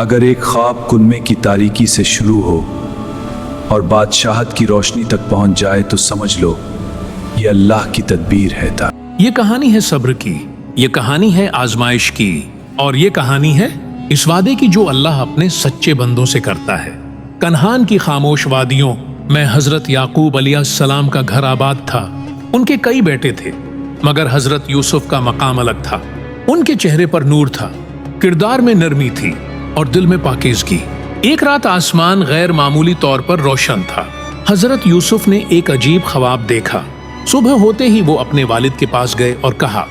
اگر ایک خواب کنویں کی تاریکی سے شروع ہو اور بادشاہت کی روشنی تک پہنچ جائے تو سمجھ لو یہ اللہ کی تدبیر ہے۔ یہ کہانی ہے صبر کی، یہ کہانی ہے آزمائش کی، اور یہ کہانی ہے اس وعدے کی جو اللہ اپنے سچے بندوں سے کرتا ہے۔ کنہان کی خاموش وادیوں میں حضرت یعقوب علیہ السلام کا گھر آباد تھا۔ ان کے کئی بیٹے تھے، مگر حضرت یوسف کا مقام الگ تھا۔ ان کے چہرے پر نور تھا، کردار میں نرمی تھی اور دل میں پاکیزگی۔ ایک رات آسمان غیر معمولی طور پر روشن تھا۔ حضرت یوسف نے ایک عجیب خواب دیکھا۔ صبح ہوتے ہی وہ اپنے والد کے پاس گئے اور کہا،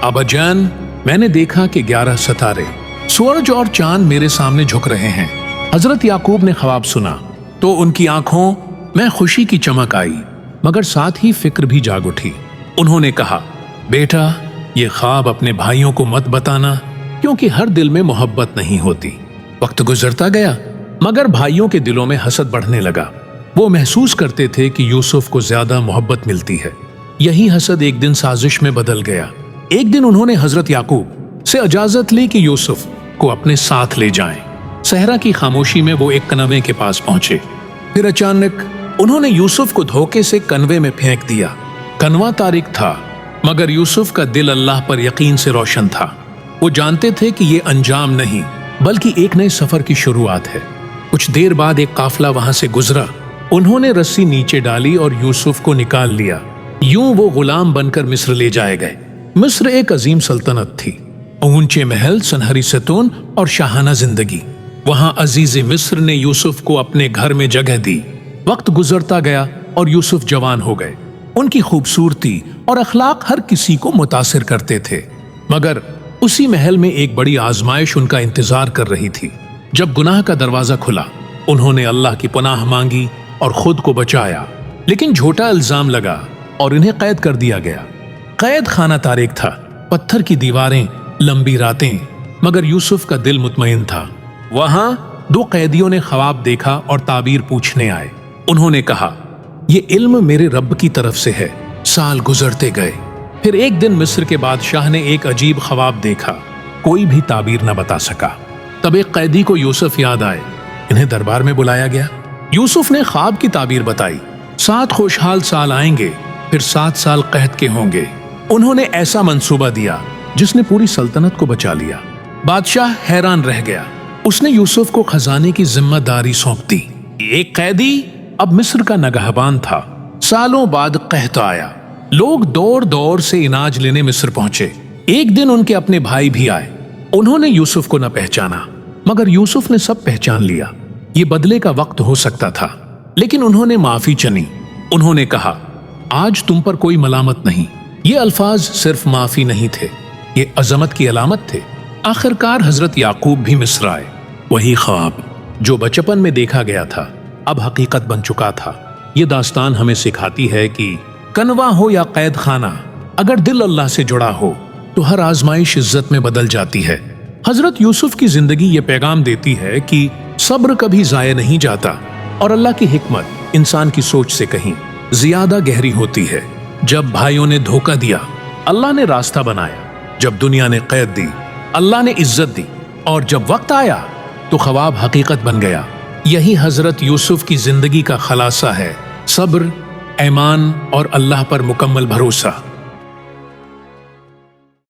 ابا جان، میں نے دیکھا کہ 11 ستارے، سورج اور چاند میرے سامنے جھک رہے ہیں۔ حضرت یعقوب نے خواب سنا تو ان کی آنکھوں میں خوشی کی چمک آئی، مگر ساتھ ہی فکر بھی جاگ اٹھی۔ انہوں نے کہا، بیٹا، یہ خواب اپنے بھائیوں کو مت بتانا، کیونکہ ہر دل میں محبت نہیں ہوتی۔ وقت گزرتا گیا، مگر بھائیوں کے دلوں میں حسد بڑھنے لگا۔ وہ محسوس کرتے تھے کہ یوسف کو زیادہ محبت ملتی ہے۔ یہی حسد ایک دن سازش میں بدل گیا۔ ایک دن انہوں نے حضرت یعقوب سے اجازت لی کہ یوسف کو اپنے ساتھ لے جائیں۔ صحرا کی خاموشی میں وہ ایک کنویں کے پاس پہنچے۔ پھر اچانک انہوں نے یوسف کو دھوکے سے کنویں میں پھینک دیا۔ کنواں تاریک تھا، مگر یوسف کا دل اللہ پر یقین سے روشن تھا۔ وہ جانتے تھے کہ یہ انجام نہیں، بلکہ ایک نئے سفر کی شروعات ہے۔ کچھ دیر بعد ایک قافلہ وہاں سے گزرا۔ انہوں نے رسی نیچے ڈالی اور یوسف کو نکال لیا۔ یوں وہ غلام بن کر مصر لے جائے گئے۔ مصر ایک عظیم سلطنت تھی، اونچے محل، سنہری ستون اور شاہانہ زندگی۔ وہاں عزیز مصر نے یوسف کو اپنے گھر میں جگہ دی۔ وقت گزرتا گیا اور یوسف جوان ہو گئے۔ ان کی خوبصورتی اور اخلاق ہر کسی کو متاثر کرتے تھے، مگر اسی محل میں ایک بڑی آزمائش ان کا انتظار کر رہی تھی۔ جب گناہ کا دروازہ کھلا، انہوں نے اللہ کی پناہ مانگی اور خود کو بچایا، لیکن جھوٹا الزام لگا اور انہیں قید کر دیا گیا۔ قید خانہ تاریک تھا، پتھر کی دیواریں، لمبی راتیں، مگر یوسف کا دل مطمئن تھا۔ وہاں 2 قیدیوں نے خواب دیکھا اور تعبیر پوچھنے آئے۔ انہوں نے کہا، یہ علم میرے رب کی طرف سے ہے۔ سال گزرتے گئے، پھر ایک دن مصر کے بادشاہ نے ایک عجیب خواب دیکھا۔ کوئی بھی تعبیر نہ بتا سکا۔ تب ایک قیدی کو یوسف یاد آئے۔ انہیں دربار میں بلایا گیا۔ یوسف نے خواب کی تعبیر بتائی۔ 7 خوشحال سال آئیں گے، پھر 7 سال قحط کے ہوں گے۔ انہوں نے ایسا منصوبہ دیا جس نے پوری سلطنت کو بچا لیا۔ بادشاہ حیران رہ گیا۔ اس نے یوسف کو خزانے کی ذمہ داری سونپ دی۔ ایک قیدی اب مصر کا نگہبان تھا۔ سالوں بعد قحط آیا۔ لوگ دور دور سے اناج لینے مصر پہنچے۔ ایک دن ان کے اپنے بھائی بھی آئے۔ انہوں نے یوسف کو نہ پہچانا، مگر یوسف نے سب پہچان لیا۔ یہ بدلے کا وقت ہو سکتا تھا، لیکن انہوں نے معافی چنی۔ انہوں نے کہا، آج تم پر کوئی ملامت نہیں۔ یہ الفاظ صرف معافی نہیں تھے، یہ عظمت کی علامت تھے۔ آخرکار حضرت یعقوب بھی مصر آئے۔ وہی خواب جو بچپن میں دیکھا گیا تھا اب حقیقت بن چکا تھا۔ یہ داستان ہمیں سکھاتی ہے کہ کنواں ہو یا قید خانہ، اگر دل اللہ سے جڑا ہو تو ہر آزمائش عزت میں بدل جاتی ہے۔ حضرت یوسف کی زندگی یہ پیغام دیتی ہے کہ صبر کبھی ضائع نہیں جاتا، اور اللہ کی حکمت انسان کی سوچ سے کہیں زیادہ گہری ہوتی ہے۔ جب بھائیوں نے دھوکہ دیا، اللہ نے راستہ بنایا۔ جب دنیا نے قید دی، اللہ نے عزت دی، اور جب وقت آیا تو خواب حقیقت بن گیا۔ یہی حضرت یوسف کی زندگی کا خلاصہ ہے، صبر، ایمان اور اللہ پر مکمل بھروسہ۔